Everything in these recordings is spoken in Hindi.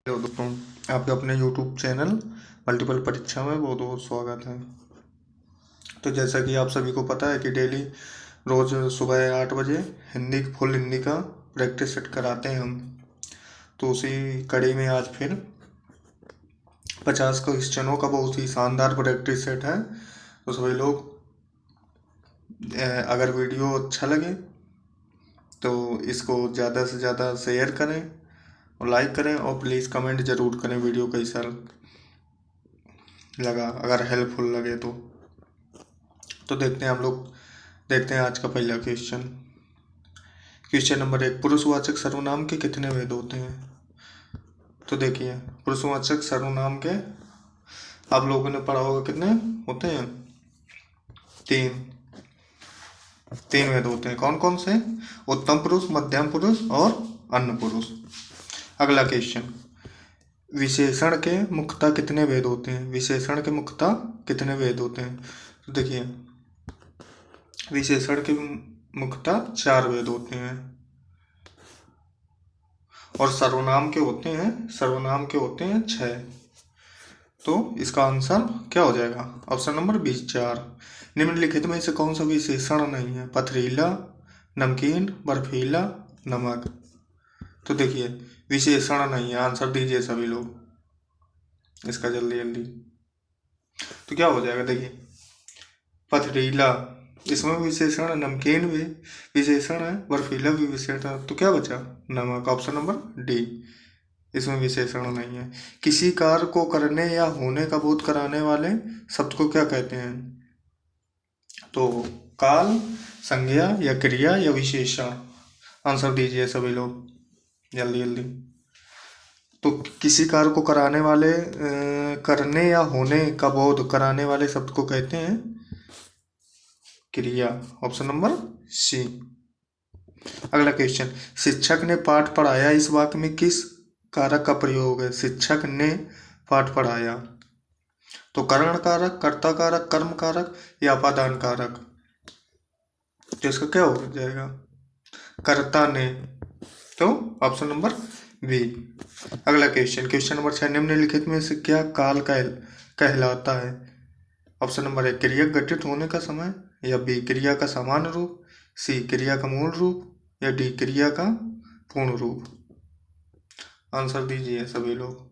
हेलो दोस्तों, आपके अपने यूट्यूब चैनल मल्टीपल परीक्षा में बहुत बहुत स्वागत है। तो जैसा कि आप सभी को पता है कि डेली रोज़ सुबह 8 बजे फुल हिंदी का प्रैक्टिस सेट कराते हैं हम। तो उसी कड़ी में आज फिर 50 क्वेश्चनों का बहुत ही शानदार प्रैक्टिस सेट है। तो सभी लोग अगर वीडियो अच्छा लगे तो इसको ज़्यादा से ज़्यादा शेयर करें और लाइक करें, और प्लीज़ कमेंट ज़रूर करें वीडियो कैसा लगा, अगर हेल्पफुल लगे तो देखते हैं हम लोग। देखते हैं आज का पहला क्वेश्चन। क्वेश्चन नंबर 1, पुरुषवाचक सर्वनाम के कितने भेद होते हैं? तो देखिए, पुरुषवाचक सर्वनाम के आप लोगों ने पढ़ा होगा कितने होते हैं? तीन भेद होते हैं। कौन कौन से? उत्तम पुरुष, मध्यम पुरुष और अन्य पुरुष। अगला क्वेश्चन, विशेषण के मुख्यतः कितने भेद होते हैं? विशेषण के मुख्यतः कितने भेद होते हैं? तो देखिए, विशेषण के मुख्यतः 4 भेद होते हैं, और सर्वनाम के होते हैं 6। तो इसका आंसर क्या हो जाएगा? Option number 4। निम्नलिखित में से कौन सा विशेषण नहीं है? पथरीला, नमकीन, बर्फीला, नमक। तो देखिए, विशेषण नहीं है, आंसर दीजिए सभी लोग इसका जल्दी जल्दी। तो क्या हो जाएगा? देखिए, पथरीला, इसमें विशेषण, नमकीन भी विशेषण है, बर्फीला भी विशेषण है, तो क्या बचा? नमक। ऑप्शन नंबर डी, इसमें विशेषण नहीं है। किसी कार्य को करने या होने का बोध कराने वाले शब्द को क्या कहते हैं? तो काल, संज्ञा या क्रिया या विशेषण। आंसर दीजिए सभी लोग जल्दी जल्दी। तो किसी कार्य को करने या होने का बोध कराने वाले शब्द को कहते हैं क्रिया। Option number C. अगला क्वेश्चन, शिक्षक ने पाठ पढ़ाया, इस वाक्य में किस कारक का प्रयोग है? शिक्षक ने पाठ पढ़ाया, तो करण कारक, कर्ता कारक, कर्म कारक या अपादान कारक। तो इसका क्या हो जाएगा? कर्ता ने, तो ऑप्शन नंबर बी। अगला क्वेश्चन नंबर 6, निम्नलिखित में से क्या काल कहलाता है? ऑप्शन नंबर 1, क्रिया गठित होने का समय, या बी, क्रिया का सामान्य रूप, सी, क्रिया का मूल रूप, या डी, क्रिया का पूर्ण रूप। आंसर दीजिए सभी लोग।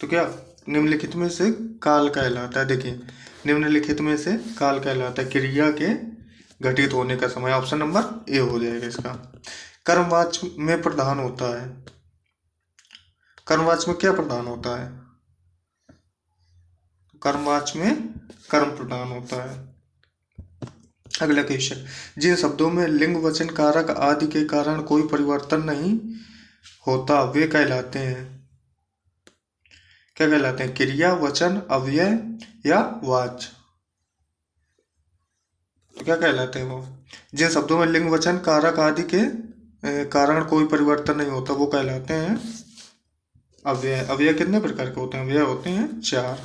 तो क्या निम्नलिखित में से काल कहलाता है? देखिए, निम्नलिखित में से काल कहलाता है क्रिया के घटित होने का समय। ऑप्शन नंबर ए हो जाएगा इसका। कर्मवाच्य में प्रधान होता है, कर्मवाच्य में क्या प्रधान होता है? कर्मवाच्य में कर्म प्रधान होता है। अगला क्वेश्चन, जिन शब्दों में लिंग, वचन, कारक आदि के कारण कोई परिवर्तन नहीं होता वे कहलाते हैं? क्या कहलाते हैं? क्रिया, वचन, अव्यय या वाच्य। तो क्या कहलाते हैं वो? जिन शब्दों में लिंग, वचन, कारक आदि के कारण कोई परिवर्तन नहीं होता वो कहलाते हैं अव्यय। अव्यय कितने प्रकार के होते हैं? अव्यय होते हैं 4।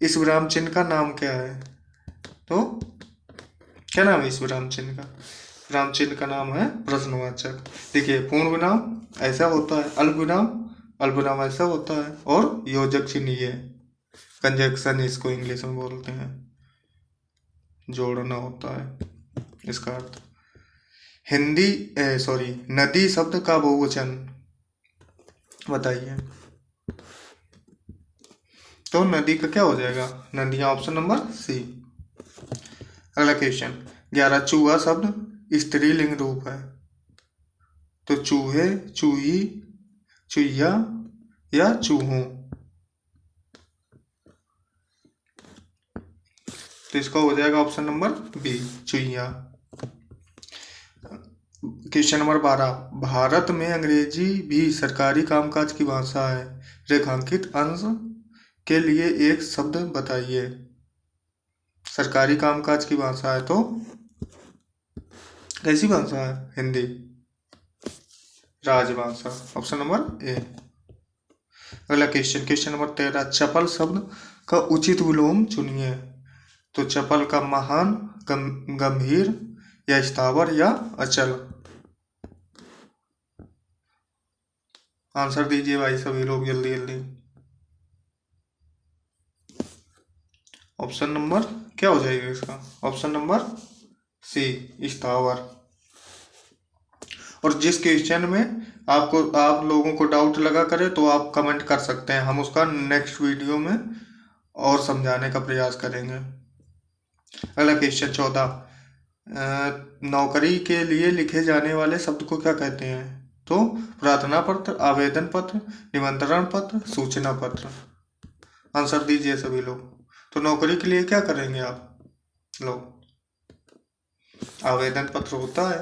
इस विराम चिन्ह का नाम क्या है? तो क्या नाम है इस विराम चिन्ह का? विराम चिन्ह का नाम है प्रश्नवाचक। देखिए, पूर्ण विराम ऐसा होता है, अल्प विराम ऐसा होता है, और योजक चिन्ह ये कंजक्शन इसको इंग्लिश में बोलते हैं, जोड़ना होता है इसका अर्थ। नदी शब्द का बहुवचन बताइए। तो नदी का क्या हो जाएगा? नदियां। Option number C. अगला क्वेश्चन, 11, चूहा शब्द स्त्रीलिंग रूप है, तो चूहे, चूही, चुहिया या चूहों। तो इसका हो जाएगा ऑप्शन नंबर बी, चुहिया। क्वेश्चन नंबर 12, भारत में अंग्रेजी भी सरकारी कामकाज की भाषा है, रेखांकित अंश के लिए एक शब्द बताइए। सरकारी कामकाज की भाषा है, तो कैसी भाषा है? हिंदी, राजभाषा। Option number A. अगला क्वेश्चन नंबर 13, चपल शब्द का उचित विलोम चुनिए। तो चपल का महान, गंभीर या स्थावर या अचल। आंसर दीजिए भाई सभी लोग जल्दी जल्दी। ऑप्शन नंबर क्या हो जाएगा इसका? ऑप्शन नंबर सी, स्थावर। और जिस क्वेश्चन में आप लोगों को डाउट लगा करे तो आप कमेंट कर सकते हैं, हम उसका नेक्स्ट वीडियो में और समझाने का प्रयास करेंगे। अगला क्वेश्चन 14। नौकरी के लिए लिखे जाने वाले शब्द को क्या कहते हैं? तो प्रार्थना पत्र, आवेदन पत्र, निमंत्रण पत्र, सूचना पत्र। आंसर दीजिए सभी लोग। तो नौकरी के लिए क्या करेंगे आप लोग? आवेदन पत्र होता है।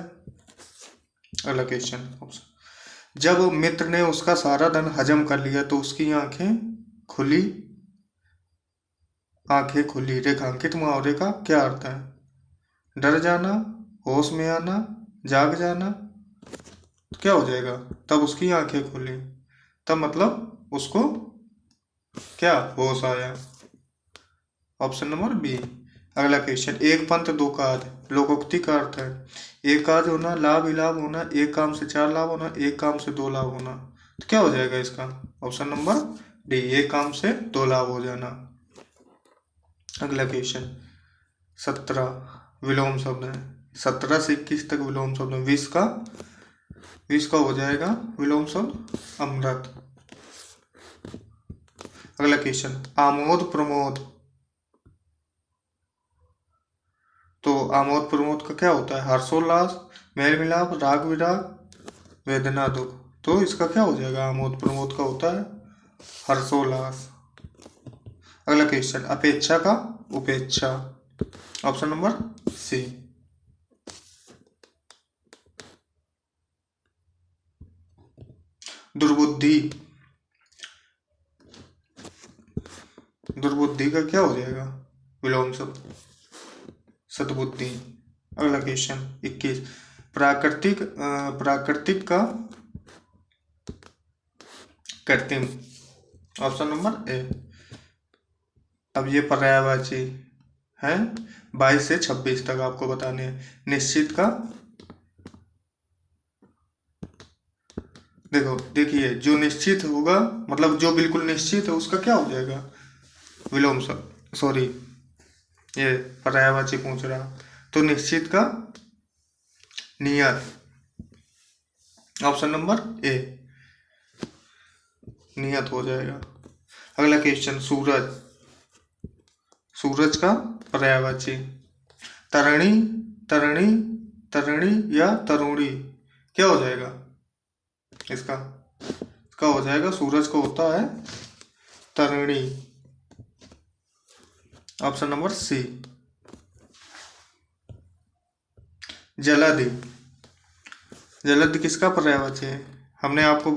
अगला क्वेश्चन। जब मित्र ने उसका सारा धन हजम कर लिया तो उसकी खुली आंखें खुली। रेखांकित मुहावरे का क्या अर्थ है? डर जाना, होश में आना, जाग जाना। तो क्या हो जाएगा? तब उसकी आंखें खुली, तब मतलब उसको क्या होश आया। Option number B. अगला क्वेश्चन। एक पंथ दो काज, लोकोक्ति का अर्थ है एक काज होना, लाभ ही लाभ होना, एक काम से चार लाभ होना, एक काम से दो लाभ होना। तो क्या हो जाएगा इसका? ऑप्शन नंबर डी, एक काम से दो लाभ हो जाना। अगला क्वेश्चन 17 विलोम शब्द है। 17 से 21 तक विलोम शब्द है। 20 का हो जाएगा विलोम शब्द अमृत। अगला क्वेश्चन। आमोद प्रमोद। तो आमोद प्रमोद का क्या होता है? हर्षोल्लास, मेल मिलाप, राग विराग, वेदना दुख। तो इसका क्या हो जाएगा? आमोद प्रमोद का होता है हर्षोल्लास। अगला क्वेश्चन। अपेक्षा का उपेक्षा। ऑप्शन नंबर सी। दुर्बुद्धि। दुर्बुद्धि का क्या हो जाएगा विलोम शब्द? सद्बुद्धि। अगला क्वेश्चन 21। प्राकृतिक का कृत्रिम। Option number A. अब ये पर्यायवाची है। 22 से 26 तक आपको बताने हैं। निश्चित का, देखिए जो निश्चित होगा मतलब जो बिल्कुल निश्चित है उसका क्या हो जाएगा विलोम शब्द? सॉरी, ये पर्यायवाची पूछ रहा। तो निश्चित का नियत। ऑप्शन नंबर ए, नियत हो जाएगा। अगला क्वेश्चन। सूरज। सूरज का पर्यायवाची। तरणी, तरणी, तरणी या तरुणी। क्या हो जाएगा इसका? इसका हो जाएगा सूरज को होता है तरणी। ऑप्शन नंबर सी। जलधि। जलधि किसका पर्यायवाची है? हमने आपको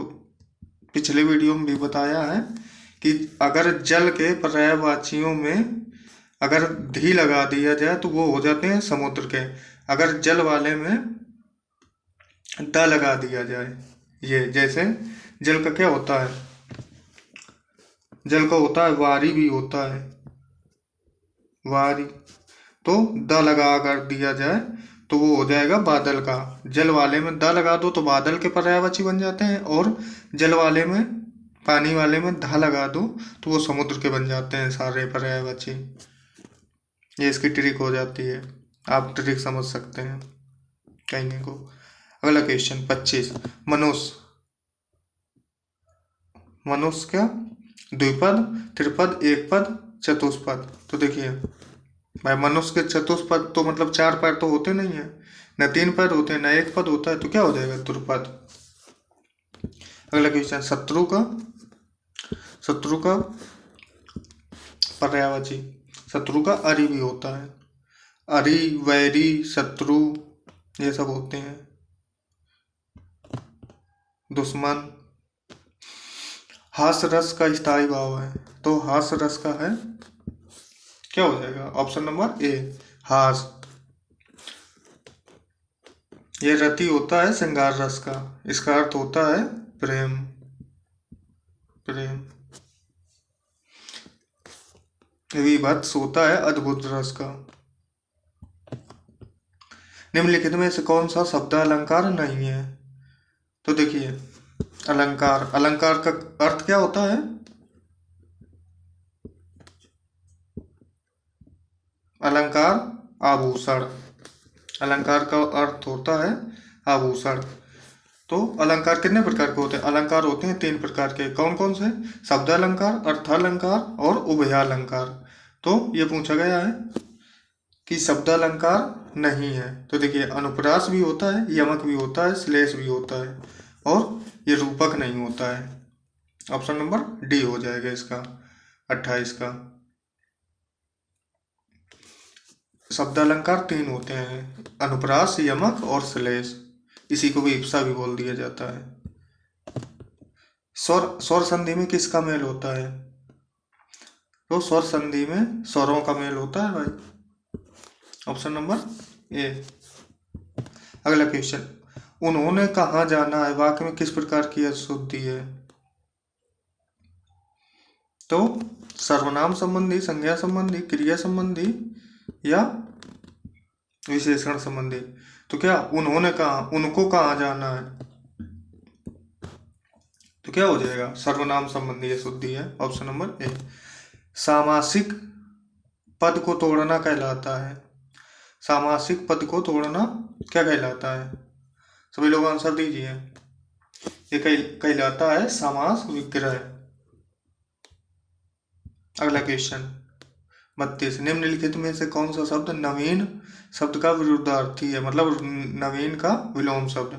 पिछले वीडियो में भी बताया है कि अगर जल के पर्यायवाचियों में अगर धी लगा दिया जाए तो वो हो जाते हैं समुद्र के। अगर जल वाले में द लगा दिया जाए, ये जैसे जल का क्या होता है? जल का होता है वारी भी होता है, वारी। तो द लगा कर दिया जाए तो वो हो जाएगा बादल का। जल वाले में द लगा दो तो बादल के पर्यायवाची बन जाते हैं, और जल वाले में पानी वाले में धा लगा दो तो वो समुद्र के बन जाते हैं सारे पर्यायवाची। ये इसकी ट्रिक हो जाती है, आप ट्रिक समझ सकते हैं कहने को। अगला क्वेश्चन 25। मनुष्य। मनुष्य क्या? द्विपद, त्रिपद, एक पद, चतुष्पद। तो देखिए भाई, मनुष्य के चतुष्पद तो मतलब चार पैर तो होते नहीं है, न तीन पैर होते हैं, न एक पद होता है। तो क्या हो जाएगा? द्रुपद। अगला क्वेश्चन। शत्रु का पर्यायवाची। शत्रु का अरि भी होता है। अरि, वैरी, शत्रु, ये सब होते हैं। दुश्मन। हास रस का स्थायी भाव है, तो हास रस का है क्या हो जाएगा? ऑप्शन नंबर ए, हास। ये रति होता है श्रृंगार रस का, इसका अर्थ होता है प्रेम, प्रेम। विभत्स होता है अद्भुत रस का। निम्नलिखित में से कौन सा शब्द अलंकार नहीं है? तो देखिए अलंकार, अलंकार का अर्थ क्या होता है? अलंकार आभूषण, अलंकार का अर्थ होता है आभूषण। तो अलंकार कितने प्रकार के होते हैं? अलंकार होते हैं 3 प्रकार के। कौन कौन से? शब्द अलंकार, अर्थालंकार और उभयालंकार। तो ये पूछा गया है कि शब्द अलंकार नहीं है। तो देखिए, अनुप्रास भी होता है, यमक भी होता है, श्लेष भी होता है, और ये रूपक नहीं होता है। ऑप्शन नंबर डी हो जाएगा इसका 28 का। शब्द अलंकार 3 होते हैं, अनुप्रास, यमक और श्लेष। इसी को विप्सा भी बोल दिया जाता है। स्वर, स्वर संधि में किसका मेल होता है? तो स्वर संधि में स्वरों का मेल होता है भाई। Option number A. अगला क्वेश्चन, उन्होंने कहाँ जाना है वाक्य में किस प्रकार की अशुद्धि है? तो सर्वनाम संबंधी, संज्ञा संबंधी, क्रिया संबंधी या विशेषण संबंधी। तो क्या उन्होंने कहा, उनको कहाँ जाना है, तो क्या हो जाएगा? सर्वनाम संबंधी अशुद्धि है। Option number A. सामासिक पद को तोड़ना कहलाता है, सामासिक पद को तोड़ना क्या कहलाता है? सभी लोग आंसर दीजिए। ये कहलाता है समास विग्रह। अगला क्वेश्चन 32, निम्नलिखित में से कौन सा शब्द नवीन शब्द का विरुद्धार्थी है, मतलब नवीन का विलोम शब्द?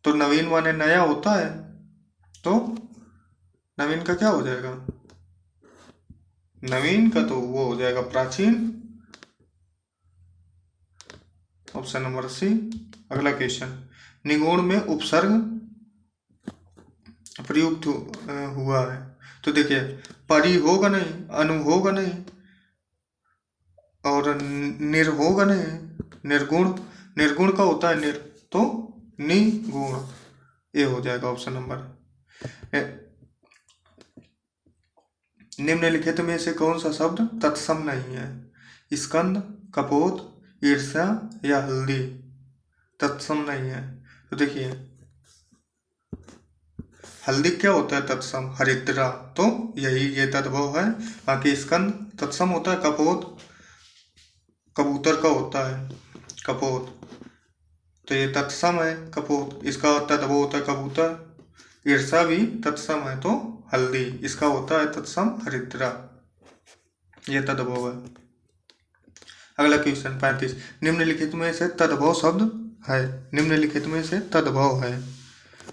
तो नवीन माने नया होता है, तो नवीन का क्या हो जाएगा? नवीन का तो वो हो जाएगा प्राचीन। Option number C. अगला क्वेश्चन, निगुण में उपसर्ग प्रयुक्त हुआ है। तो देखिए, परि होगा नहीं, अनु होगा नहीं, और निर होगा नहीं, निर्गुण, निर्गुण का होता है निर, तो निगुण। ये हो जाएगा ऑप्शन नंबर। निम्नलिखित में से कौन सा शब्द तत्सम नहीं है? स्कंद, कपोत, ईर्ष्या या हल्दी। तत्सम नहीं है। तो देखिए, हल्दी क्या होता है तत्सम? हरिद्रा, तो यही ये तद्भव है। बाकी स्कंद तत्सम होता है, कपोत कबूतर का होता है, कपोत, तो ये तत्सम है कपोत, इसका तद्भव होता है कबूतर। ईर्षा भी तत्सम है, तो हल्दी, इसका होता है तत्सम हरिद्रा, ये तद्भव है। अगला क्वेश्चन 35, निम्नलिखित में से तद्भव शब्द है, निम्नलिखित में से तद्भव है।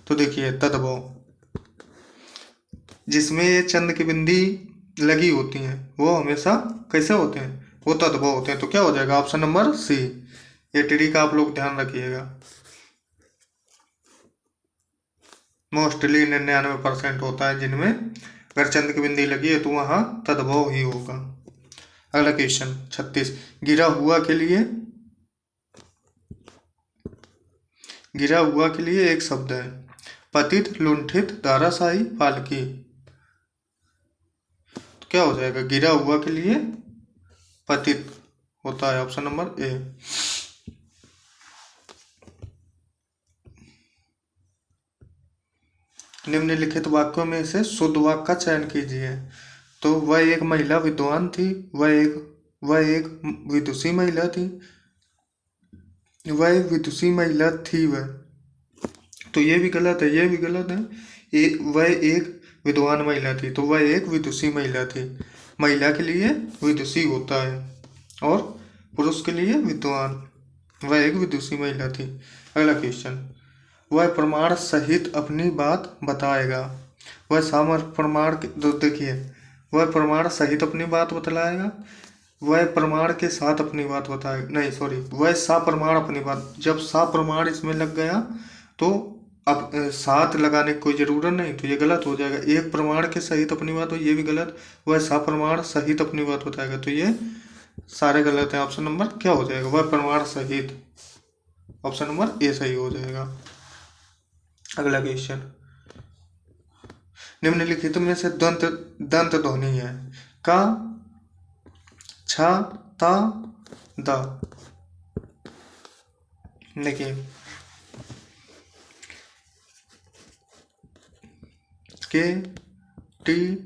तो देखिए, तद्भव जिसमें ये चंद की बिंदी लगी होती हैं वो हमेशा कैसे होते हैं? वो तद्भव होते हैं। तो क्या हो जाएगा? Option number C. ये टिडी का आप लोग ध्यान रखिएगा, मोस्टली 99% होता है जिनमें अगर चंद की बिंदी लगी है तो वहां तद्भव ही होगा। अगला क्वेश्चन 36, गिरा हुआ के लिए, गिरा हुआ के लिए एक शब्द है, पतित, लुंठित, धाराशाही, पालकी। तो क्या हो जाएगा? गिरा हुआ के लिए पतित होता है, ऑप्शन नंबर ए। निम्नलिखित वाक्यों में से शुद्ध वाक्य का चयन कीजिए। तो वह एक महिला विद्वान थी, वह एक विदुषी महिला थी, वह विदुषी महिला थी वह, तो ये भी गलत है, ये भी गलत है। वह एक विद्वान महिला थी, तो वह एक विदुषी महिला थी। महिला के लिए विदुषी होता है और पुरुष के लिए विद्वान। वह एक विदुषी महिला थी। अगला क्वेश्चन, वह प्रमाण सहित अपनी बात बताएगा। वह सामर प्रमाण तो देखिए, वह प्रमाण सहित अपनी बात बतलाएगा, वह प्रमाण के साथ अपनी बात बताएगा, नहीं सॉरी, वह साप्रमाण अपनी बात। जब साप्रमाण इसमें लग गया तो अब साथ लगाने की कोई जरूरत नहीं, तो ये गलत हो जाएगा। एक प्रमाण के सहित अपनी बात हो, ये भी गलत। वह साप्रमाण सहित अपनी बात बताएगा, तो ये सारे गलत हैं। ऑप्शन नंबर क्या हो जाएगा? वह प्रमाण सहित, ऑप्शन नंबर ए सही हो जाएगा। अगला क्वेश्चन, निम्नलिखित में से दंत दंत ध्वनि है, का, छ, ता, दा। देखिए, KTMDH।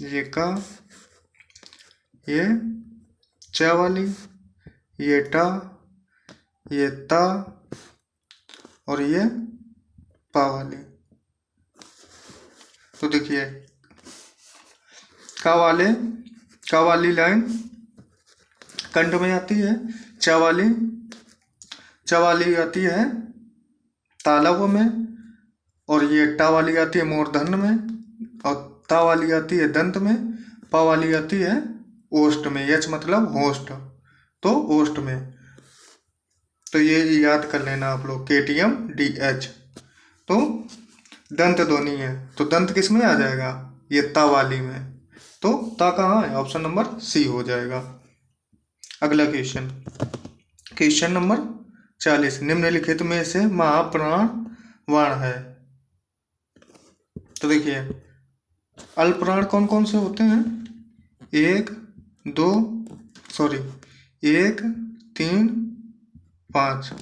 ये का, ये च वाली, ये टा, ये ता और ये पा वाली। तो देखिए का वाली लाइन कंठ में आती है, च वाली आती है तालव्य में, और ये टा वाली आती है मूर्धन्य में, और ता वाली आती है दंत में, पा वाली आती है ओष्ठ में। यच मतलब होस्ट, तो ओष्ठ में। तो ये याद कर लेना आप लोग, KTMDH। तो दंत ध्वनि है, तो दंत किस में आ जाएगा, ये ता वाली में। तो ता कहाँ है, ऑप्शन नंबर सी हो जाएगा। अगला क्वेश्चन नंबर 40, निम्नलिखित में से महाप्राण वाण है। तो देखिए अल्पप्राण कौन कौन से होते हैं, 1 3 5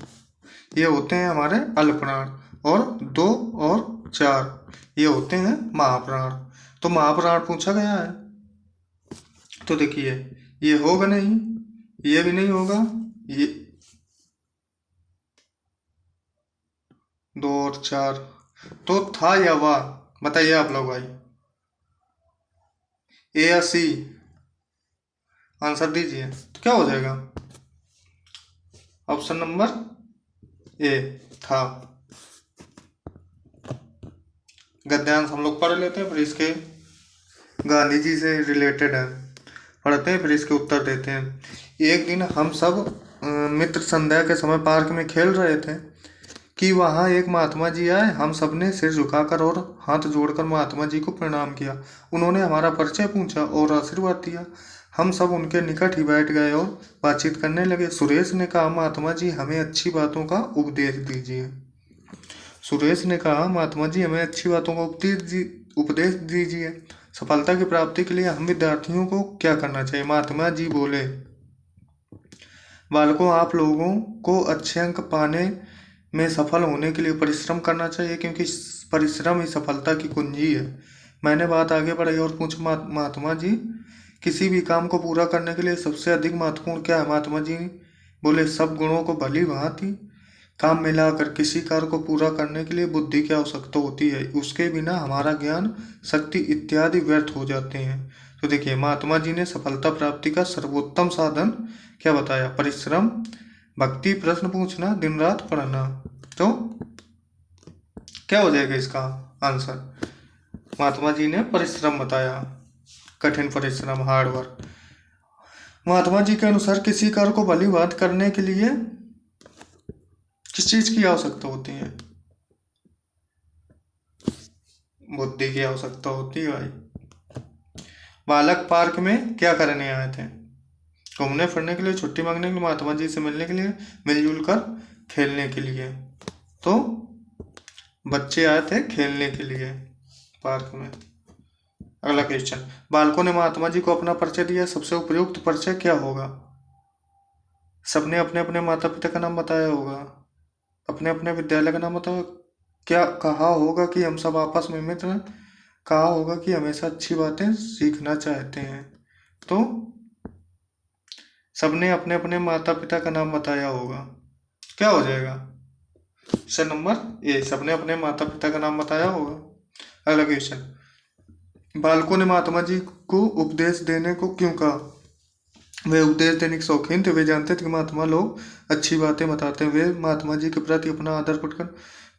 ये होते हैं हमारे अल्पप्राण, और 2 और 4 ये होते हैं महाप्राण। तो महाप्राण पूछा गया है, तो देखिए ये होगा नहीं, ये भी नहीं होगा, ये 2 और 4, तो था या वाह, बताइए आप लोग भाई, ए या सी, आंसर दीजिए। तो क्या हो जाएगा, ऑप्शन नंबर ए था। गद्यांश हम लोग पढ़ लेते हैं, फिर इसके गांधी जी से रिलेटेड है, पढ़ते हैं फिर इसके उत्तर देते हैं। एक दिन हम सब मित्र संध्या के समय पार्क में खेल रहे थे कि वहाँ एक महात्मा जी आए। हम सब ने सिर झुकाकर और हाथ जोड़कर महात्मा जी को प्रणाम किया। उन्होंने हमारा परिचय पूछा और आशीर्वाद दिया। हम सब उनके निकट ही बैठ गए और बातचीत करने लगे। सुरेश ने कहा, महात्मा जी हमें अच्छी बातों का उपदेश दीजिए। सुरेश ने कहा, महात्मा जी हमें अच्छी बातों का उपदेश दीजिए। सफलता की प्राप्ति के लिए हम विद्यार्थियों को क्या करना चाहिए। महात्मा जी बोले, बालकों आप लोगों को अच्छे अंक पाने में सफल होने के लिए परिश्रम करना चाहिए, क्योंकि परिश्रम ही सफलता की कुंजी है। मैंने बात आगे बढ़ाई और पूछा, महात्मा जी किसी भी काम को पूरा करने के लिए सबसे अधिक महत्वपूर्ण क्या है। महात्मा जी बोले, सब गुणों को भली भांति काम मिलाकर किसी कार्य को पूरा करने के लिए बुद्धि की आवश्यकता होती है। उसके बिना हमारा ज्ञान, शक्ति इत्यादि व्यर्थ हो जाते हैं। तो देखिए महात्मा जी ने सफलता प्राप्ति का सर्वोत्तम साधन क्या बताया, परिश्रम, भक्ति, प्रश्न पूछना, दिन रात पढ़ना। तो क्या हो जाएगा इसका आंसर, महात्मा जी ने परिश्रम बताया, कठिन परिश्रम, हार्ड वर्क। महात्मा जी के अनुसार किसी कार्य को भली भांति करने के लिए किस चीज की आवश्यकता होती है, बुद्धि की आवश्यकता होती है भाई। बालक पार्क में क्या करने आए थे, घूमने फिरने के लिए, छुट्टी मांगने के लिए, महात्मा जी से मिलने के लिए, मिलजुल कर खेलने के लिए। तो बच्चे आए थे खेलने के लिए पार्क में। अगला क्वेश्चन, बालकों ने महात्मा जी को अपना परिचय दिया, सबसे उपयुक्त परिचय क्या होगा। सबने अपने अपने माता पिता का नाम बताया होगा, अपने अपने विद्यालय का नाम बताया, क्या कहा होगा कि हम सब आपस में मित्र हैं, कहा होगा कि हमेशा अच्छी बातें सीखना चाहते हैं। तो सबने अपने अपने माता पिता का नाम बताया होगा, क्या हो जाएगा, ऑप्शन नंबर ए, सबने अपने माता पिता का नाम बताया होगा। अगला क्वेश्चन, बालकों ने महात्मा जी को उपदेश देने को क्यों कहा। वे उपदेश देने के शौकीन थे, वे जानते थे कि महात्मा लोग अच्छी बातें बताते हैं। वे महात्मा जी के प्रति अपना आदर प्रकट,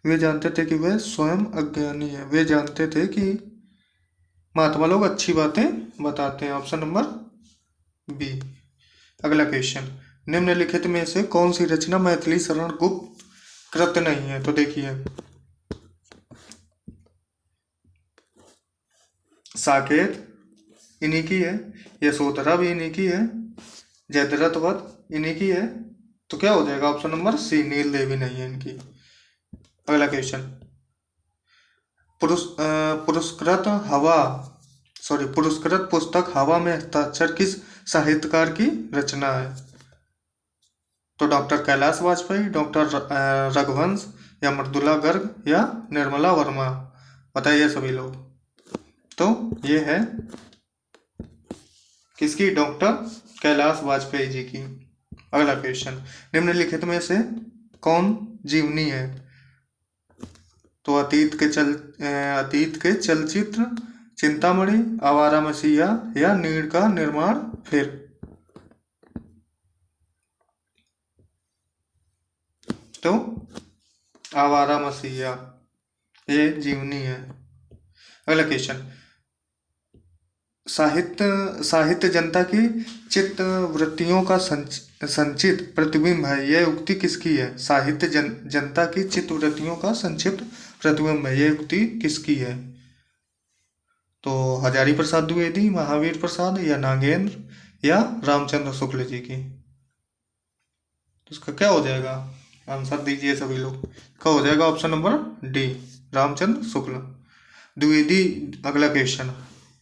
वे जानते थे कि वे स्वयं अज्ञानी है। वे जानते थे कि महात्मा लोग अच्छी बातें बताते हैं, ऑप्शन नंबर बी। अगला क्वेश्चन, निम्नलिखित में से कौन सी रचना मैथिली शरण गुप्त कृत नहीं है। तो देखिए साकेत इन्हीं की है, यशोधरा भी इन्हीं की है, जयद्रथ वध इन्हीं की है। तो क्या हो जाएगा, ऑप्शन नंबर सी, नील देवी नहीं है इनकी। अगला क्वेश्चन, पुरस्कृत पुस्तक हवा में हस्ताक्षर किस साहित्यकार की रचना है। तो डॉक्टर कैलाश वाजपेयी, डॉक्टर रघुवंश, या मृदुला गर्ग, या निर्मला वर्मा, बताइए सभी लोग। तो ये है किसकी? डॉक्टर कैलाश वाजपेयी जी की। अगला क्वेश्चन, निम्नलिखित में से कौन जीवनी है? तो अतीत के चलचित्र चिंतामणि, आवारा मसीहा, या नीड़ का निर्माण फिर। तो आवारा मसीहा ये जीवनी है। अगला क्वेश्चन, साहित्य जनता की चित्त वृत्तियों का संचित प्रतिबिंब है, यह उक्ति किसकी है? साहित्य जनता की चित्त वृत्तियों का संक्षिप्त प्रतिबिंब है, यह उक्ति किसकी है? तो हजारी प्रसाद द्विवेदी, महावीर प्रसाद, या नागेंद्र, या रामचंद्र शुक्ल जी की। तो इसका क्या हो जाएगा? आंसर दीजिए सभी लोग। क्या हो जाएगा? Option number D, Ramchandra Shukla Dwivedi. अगला क्वेश्चन,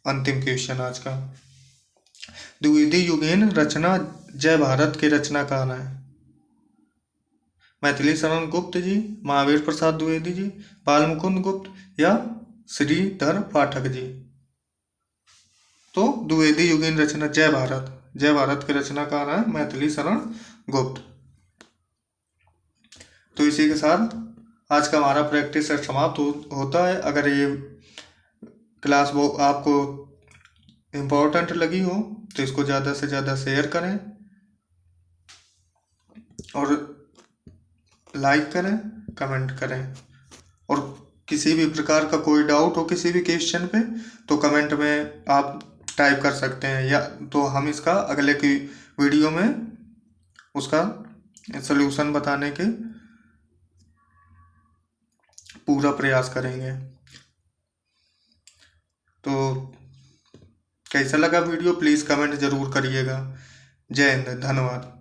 अंतिम क्वेश्चन आज का, द्विवेदी युगेन रचना जय भारत के रचनाकार हैं? मैथिली शरण गुप्त जी, महावीर प्रसाद द्विवेदी जी, बाल मुकुंद गुप्त, या श्रीधर पाठक जी। तो द्विवेदी युगेन रचना जय भारत के रचनाकार हैं मैथिली शरण गुप्त। तो इसी के साथ आज का हमारा प्रैक्टिस सेट समाप्त होता है। अगर ये क्लास वो आपको इम्पोर्टेंट लगी हो तो इसको ज़्यादा से ज़्यादा शेयर करें और लाइक करें, कमेंट करें, और किसी भी प्रकार का कोई डाउट हो किसी भी क्वेश्चन पे तो कमेंट में आप टाइप कर सकते हैं, या तो हम इसका अगले की वीडियो में उसका सलूशन बताने के पूरा प्रयास करेंगे। तो कैसा लगा वीडियो प्लीज़ कमेंट ज़रूर करिएगा। जय हिंद, धन्यवाद।